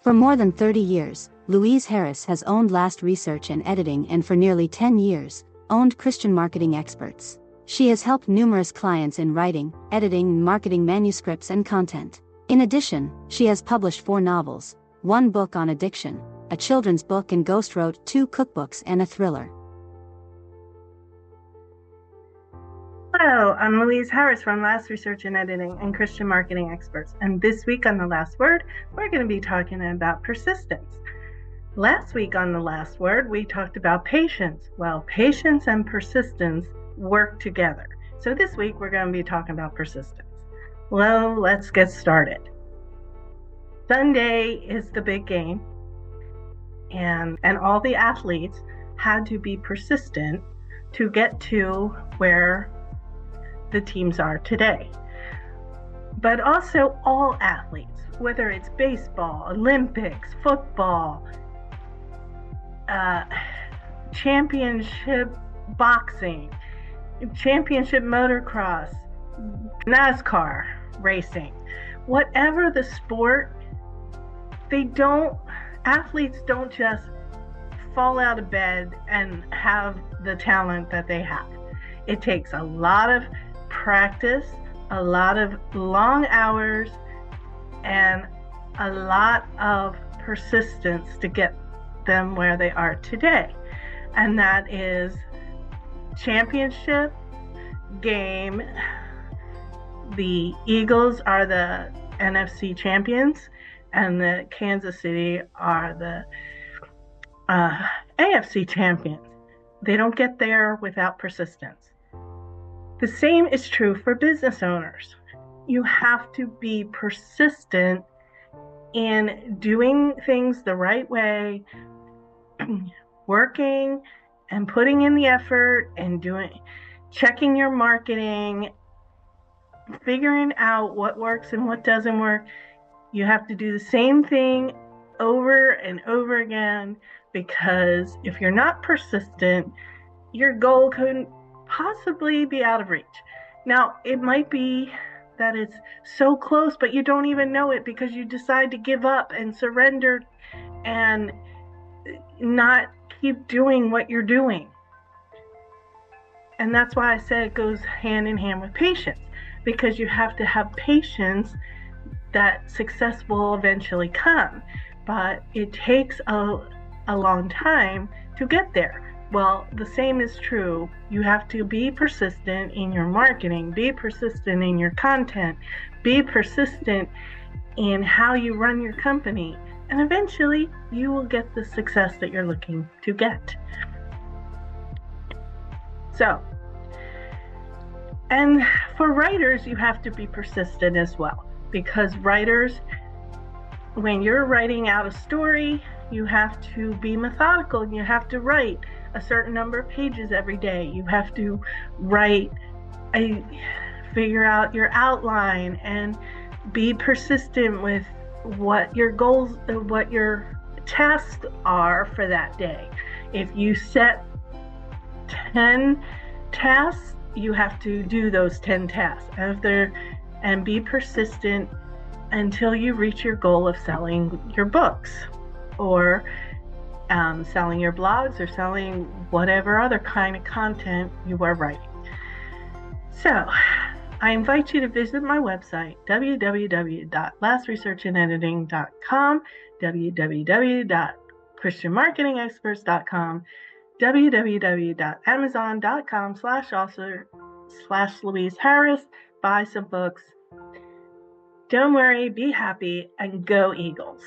For more than 30 years, Louise Harris has owned Last Research and Editing and for nearly 10 years, owned Christian Marketing Experts. She has helped numerous clients in writing, editing, and marketing manuscripts and content. In addition, she has published 4 novels, 1 book on addiction, a children's book, and ghostwrote 2 cookbooks and a thriller. Hello, I'm Louise Harris from Last Research and Editing and Christian Marketing Experts. And this week on The Last Word, we're going to be talking about persistence. Last week on The Last Word, we talked about patience. Well, patience and persistence work together. So this week, we're going to be talking about persistence. Well, let's get started. Sunday is the big game, and all the athletes had to be persistent to get to where the teams are today. But also all athletes, whether it's baseball, Olympics, football, championship boxing, championship motocross, NASCAR racing, whatever the sport, athletes don't just fall out of bed and have the talent that they have. It takes a lot of practice, a lot of long hours, and a lot of persistence to get them where they are today. And that is championship game. The Eagles are the NFC champions, and the Kansas City are the AFC champions. They don't get there without persistence. The same is true for business owners. You have to be persistent in doing things the right way, working and putting in the effort and checking your marketing, figuring out what works and what doesn't work. You have to do the same thing over and over again, because if you're not persistent, your goal couldn't possibly be out of reach. Now, it might be that it's so close, but you don't even know it because you decide to give up and surrender and not keep doing what you're doing. And that's why I said it goes hand in hand with patience, because you have to have patience that success will eventually come. But it takes a long time to get there. Well, the same is true. You have to be persistent in your marketing, be persistent in your content, be persistent in how you run your company, and eventually you will get the success that you're looking to get. So, and for writers, you have to be persistent as well, because writers, when you're writing out a story, you have to be methodical and you have to write a certain number of pages every day. You have to figure out your outline and be persistent with what your goals, what your tasks are for that day. If you set 10 tasks, you have to do those 10 tasks and be persistent until you reach your goal of selling your books, or selling your blogs, or selling whatever other kind of content you are writing. So, I invite you to visit my website, www.lastresearchandediting.com, www.christianmarketingexperts.com, www.amazon.com/author/Louise Harris. Buy some books. Don't worry, be happy, and go Eagles.